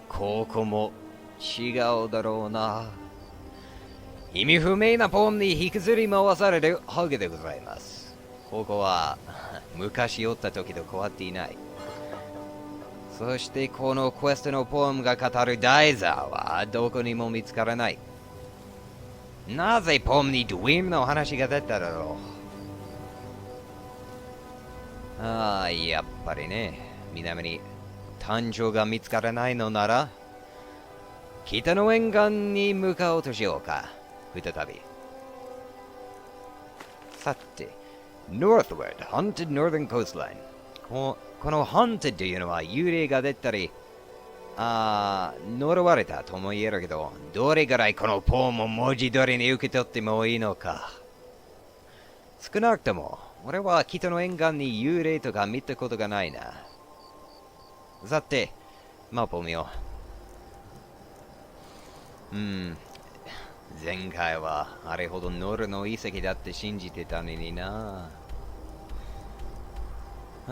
ここも違うだろうな。意味不明なポンに引きずり回されるハゲでございます。ここは昔おった時と変わっていない。そしてこのクエストのポエムが語るダイザーはどこにも見つからない。なぜポエムにドリームの話が出ただろう。やっぱりね、南に誕生が見つからないのなら、北の沿岸に向かおうとしようか。再び。さて、Northward, Haunted Northern Coastline。この Haunted というのは幽霊が出たり、呪われたとも言えるけど、どれぐらいこのポームを文字通りに受け取ってもいいのか。少なくとも、俺は北の沿岸に幽霊とか見たことがないな。さて、マップを見よう。前回はあれほどノルの遺跡だって信じてたのにな。ち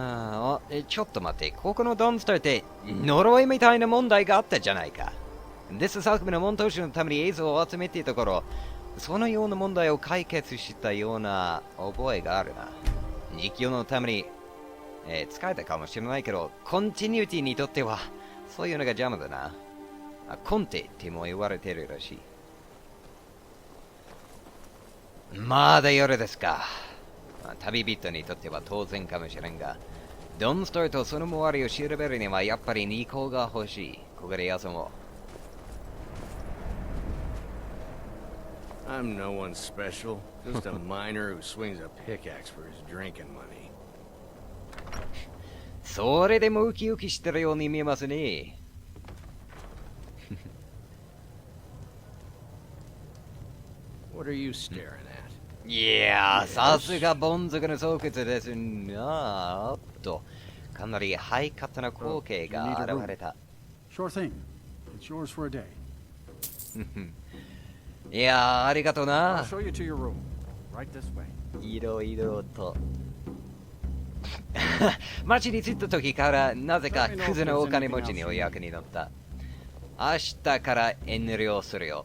ょっと待って、ここのドンスターって呪いみたいな問題があったじゃないか。です作部の門徒集のために映像を集めていた頃、そのような問題を解決したような覚えがあるな。日記のために、使えたかもしれないけど、コンティニューティにとってはそういうのが邪魔だな。コンテっても言われてるらしい。まだ夜ですか。旅人にとっては当然かもしれんが、ドンスターとその周りを調べるにはやっぱり2個が欲しい。ここで休もう。I'm no one special. Just a miner who swings a pickaxe for his drinking money. それでもウキウキしてるように見えますね。What are you staring at? いやー、さすがボン族の巣窟ですな。おっと、かなりハイカットな光景が現れた。Sure thing. It's yours for a day. いやー、ありがとうな。 I'll show you to your room. Right this way. いろいろと。町に着いた時からなぜかクズのお金持ちにお役に乗った。明日から遠慮するよ。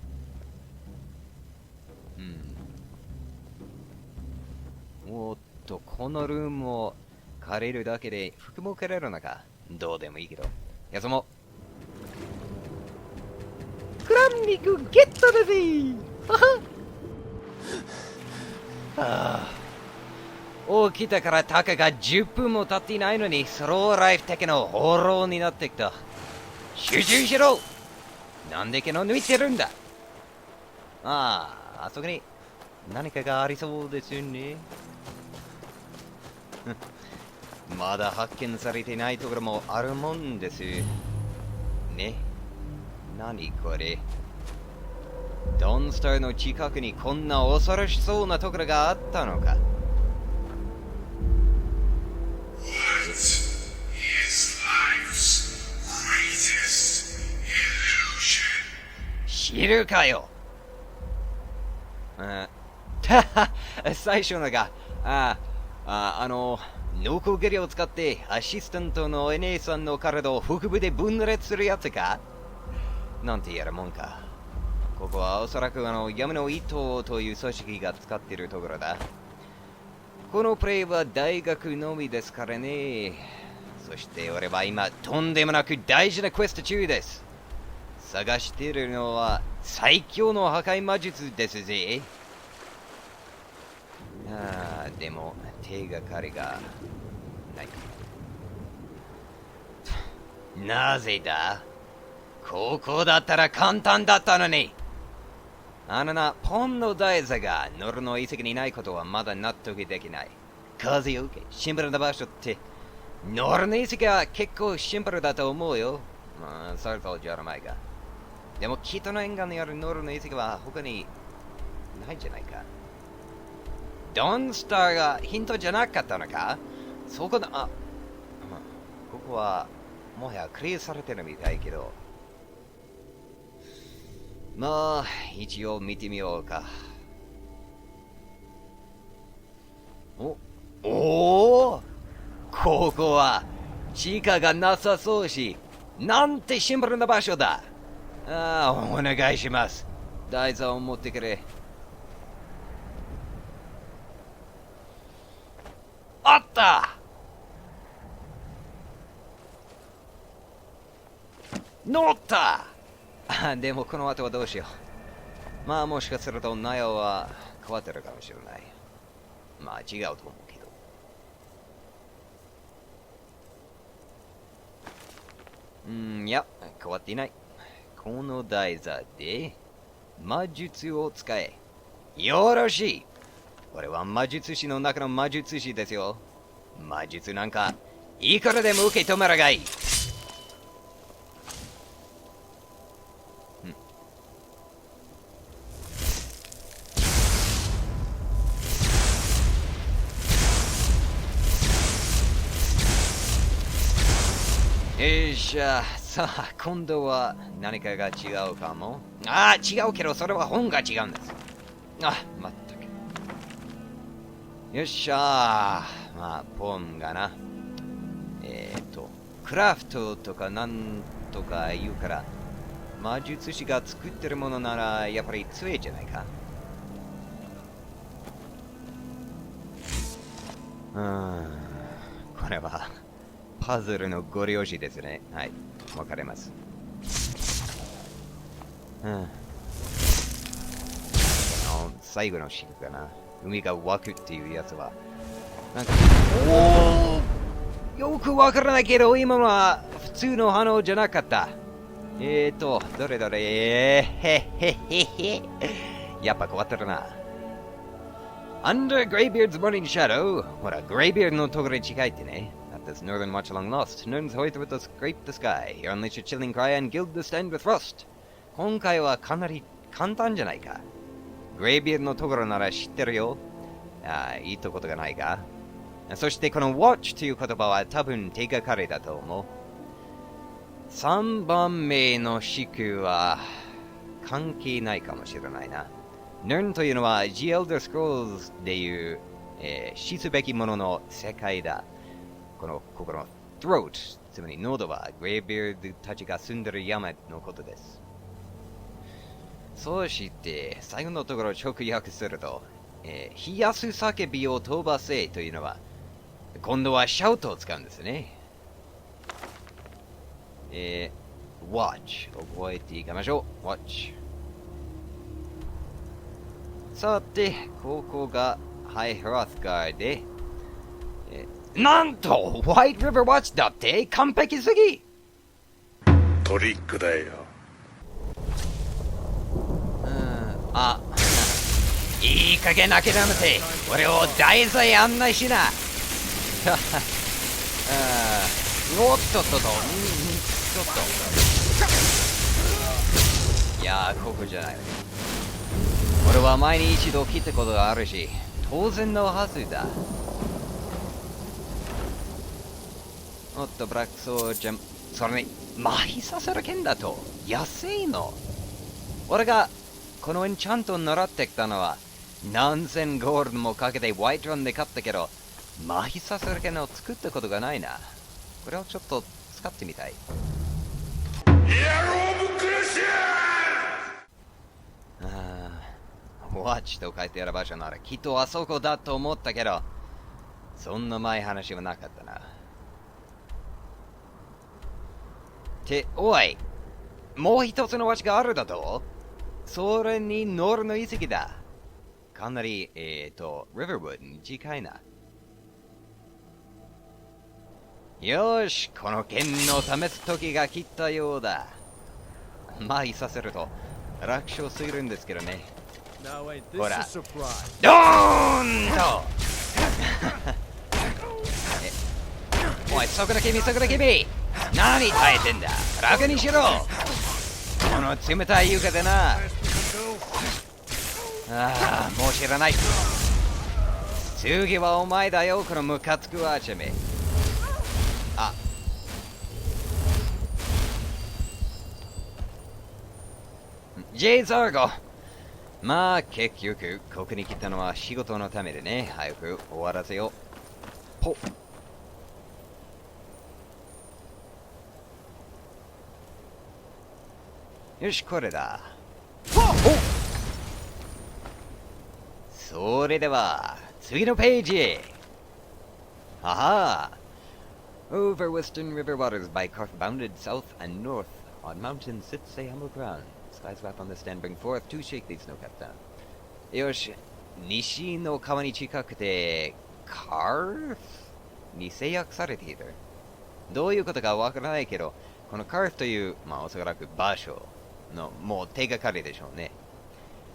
おっと、このルームを借りるだけで服も借れるのか。どうでもいいけど。休もう。クランリクゲットだぜ。起きたからたかが10分も経っていないのにスローライフ的な放浪になってきた。集中しろ。なんで毛の抜いてるんだ。あそこに何かがありそうですね。まだ発見されていないところもあるもんですね。何これ。ドンスターの近くにこんな恐ろしそうなところがあったのか。知るかよ。最初のが、ノコギリを使ってアシスタントのお姉さんの体を腹部で分裂するやつか。なんてやるもんか。ここはおそらく闇の糸という組織が使っているところだ。このプレイは大学のみですからね。そして俺は今とんでもなく大事なクエスト中です。探しているのは最強の破壊魔術ですぜ。でも手がかりがない。なぜだ。ここだったら簡単だったのに。ポンの大座がノルの遺跡にないことはまだ納得できない。風を受け、シンプルな場所って、ノルの遺跡は結構シンプルだと思うよ。それとじゃらないが。でも北の沿岸にあるノルの遺跡は他にないんじゃないか。ドンスターがヒントじゃなかったのか。そこだ。ここはもはやクリアされてるみたいけど、まあ一応見てみようか。おお、ここは地下がなさそうし、なんてシンプルな場所だ。ああ、お願いします。台座を持ってくれ。あった。乗った。でもこの後はどうしよう。まあもしかするとナヨは変わってるかもしれない。まあ違うと思うけど。いや、変わっていない。この台座で魔術を使え。よろしい。俺は魔術師の中の魔術師ですよ。魔術なんかいくらでも受け止めるがいい。よっしゃ、さあ今度は何かが違うかも。ああ、違うけどそれは本が違うんです。あ、まったく。よっしゃー。まあポンがな。クラフトとかなんとか言うから、魔術師が作ってるものならやっぱり強いじゃないか。これはパズルのご了承ですね。はい、わかります。最後のシーンかな。海が湧くっていうやつは。なんか、よくわからないけど、今は普通の反応じゃなかった。どれどれ、やっぱ変わってるな。Under Greybeard's morning shadow, ほら、Greybeard のところに近いってね。At this northern watch along lost, Nerns hoith with us scrape the sky. Here unleash a chilling cry and gild the stand with frost. 今回はかなり簡単じゃないか。Greybeard のところなら知ってるよ。いいとことがないか。そしてこの watch という言葉は多分手がかりだと思う。3番目の四句は関係ないかもしれないな。Nern というのは The Elder Scrolls でいう、死すべきものの世界だ。このthroat、つまり喉は Greybeard たちが住んでる山のことです。そして最後のところを直訳すると、冷やす叫びを飛ばせというのは今度はシャウトを使うんですね。watch 覚えていきましょう。watch。さて、ここがハイヘラスガーで、なんとホワイトリバーワッチだって完璧すぎ。トリックだよ。いい加減諦めて俺を台座へ案内しな。おっとっとっと、ちょっと。いやー、ここじゃない。俺は前に一度来たことがあるし、当然のはずだ。おっと、ブラックソージャン、それに、麻痺させる剣だと、安いの。俺が、このエンチャントを習ってきたのは、何千ゴールドもかけてワイトロンで買ったけど、麻痺させる剣を作ったことがないな。これをちょっと使ってみたい。ウォッチと書いてある場所ならきっとあそこだと思ったけど、そんな前話はなかったな。って、おい、もう一つのウォッチがあるだと？それにノルの遺跡だ。かなり、リバーウッドに近いな。よーし、この剣の試す時が来たようだ。麻痺させると楽勝すぎるんですけどね。ほら、ドーンとおい、そこだ君、そこだ君、何耐えてんだ。楽にしろ。この冷たい床でな。もう知らない。次はお前だよ、このムカつくアーチェメ。ジェイ・ザーゴ。まあ結局ここに来たのは仕事のためでね。早く終わらせよう。ほっ。よし、これだ。それでは、次のページへ。はは。Over Western River waters by Carth bounded south and north on mountains sit say humble ground. Skies wrap on the stand bring forth to shake these snow-capped down. よし、西の川に近くて、Carth に制約されている。どういうことかわからないけど、この Carth という、まあおそらく場所のもう手がかりでしょうね。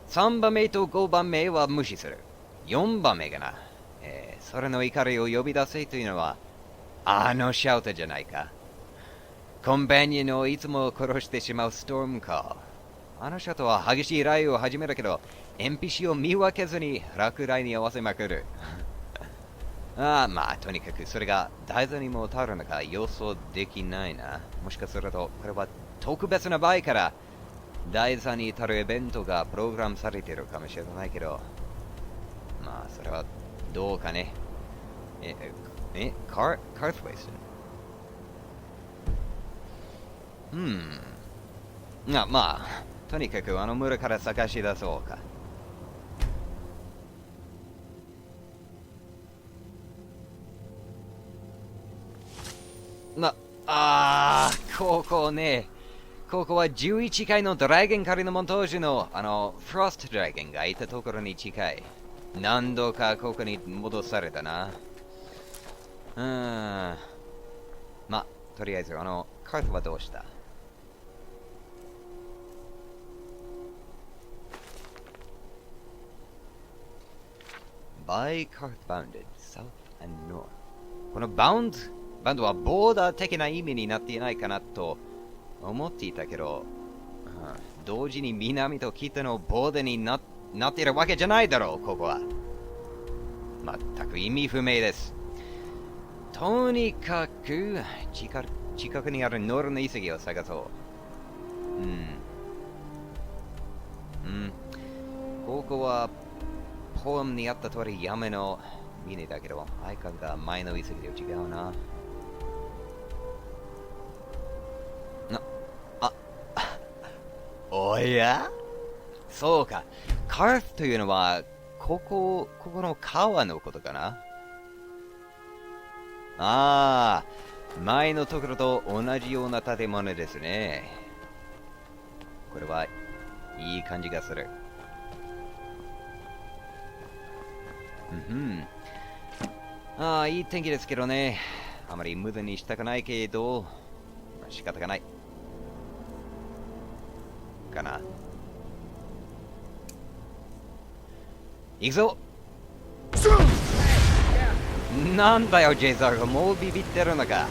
3番目と5番目は無視する。4番目がな。それの怒りを呼び出せというのは、あのシャウトじゃないか。コンバニオンをいつも殺してしまうストームカー。あのシャウトは激しい雷雨を始めるけど、NPC を見分けずに落雷に合わせまくる。まあ、とにかくそれが台座にも当たるのか予想できないな。もしかすると、これは特別な場合から、台座に至るイベントがプログラムされているかもしれないけど、まあ、それはどうかね。カースウェイスまあ、とにかくあの村から探し出そうか。ここね。ここは11階のドラゴン狩りのモンタージュのフロストドラゴンがいたところに近い。何度かここに戻されたな。まあ、とりあえずカートはどうした？By Carth bounded, south and north. このバウンドはボーダー的な意味になっていないかなと思っていたけど、同時に南と北のボーダーになっているわけじゃないだろう、ここは。全く意味不明です。とにかく近くにあるノルの遺跡を探そう。ここはポエムにあった通り山の峰だけど、アイコンが前の遺跡で違うな。おや？そうか。カースというのは、ここの川のことかな？前のところと同じような建物ですね。これはいい感じがする。いい天気ですけどね。あまり無駄にしたくないけど、仕方がない。かな。行くぞ。なんだよ、ジェイザーがもうビビってるのか。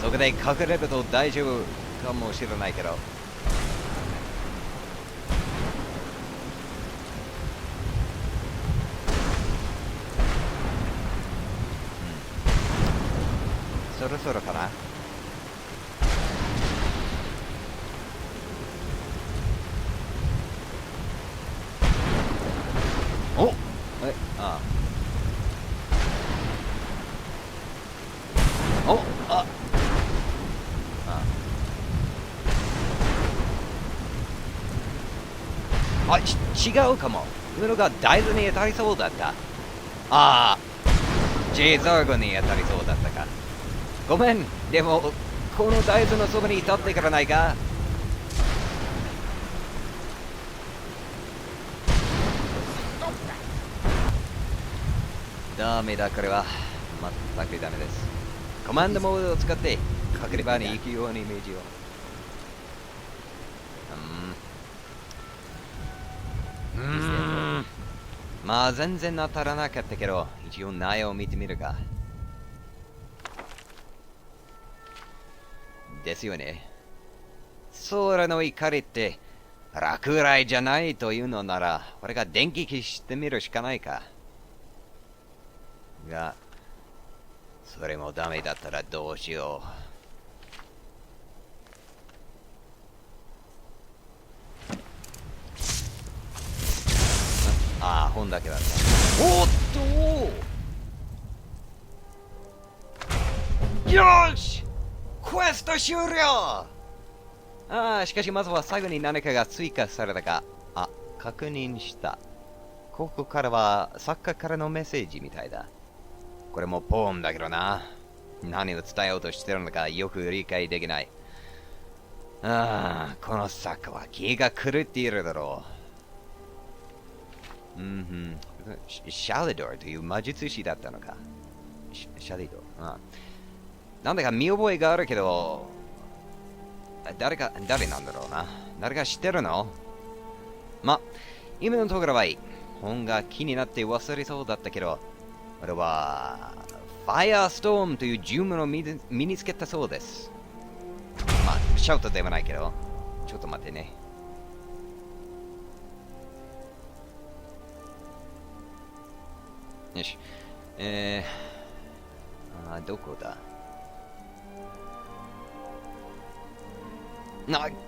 そこで隠れると大丈夫かもしれないけど。そろそろかな。違うかも。布が大豆に当たりそうだった。ジェイザーゴに当たりそうだったか。ごめん、でもこの大豆のそばに立ってからないか。ダメだ、これは全くダメです。コマンドモードを使って隠れ場に行くようなイメージを。まあ全然当たらなかったけど、一応苗を見てみるか。ですよね。空の怒りって落雷じゃないというのなら、俺が電気消してみるしかないか。が、それもダメだったらどうしよう。本だけだった。おっとよし、クエスト終了。しかしまずは最後に何かが追加されたか。確認した。ここからは作家からのメッセージみたいだ。これもポームだけどな。何を伝えようとしてるのかよく理解できない。この作家は気が狂っているだろう。シャリドルという魔術師だったのか。シャリドル。なんだか見覚えがあるけど、誰なんだろうな。誰か知ってるの？今のところはいい。本が気になって忘れそうだったけど、俺は、ファイアーストームという呪文を身につけたそうです。シャウトではないけど、ちょっと待ってね。よし。どこだ？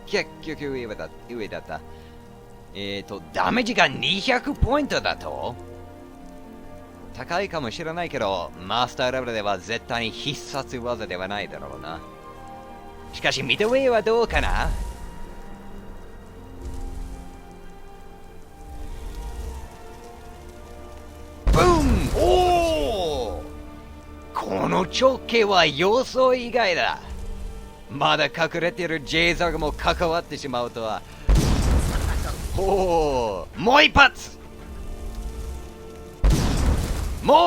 結局上だった。ダメージが200ポイントだと？高いかもしれないけど、マスターレベルでは絶対に必殺技ではないだろうな。しかし、ミドウェイはどうかな？ブーン！おー！この直径は予想以外だ。まだ隠れているジェイザーがも関わってしまうとは。もう一発！もう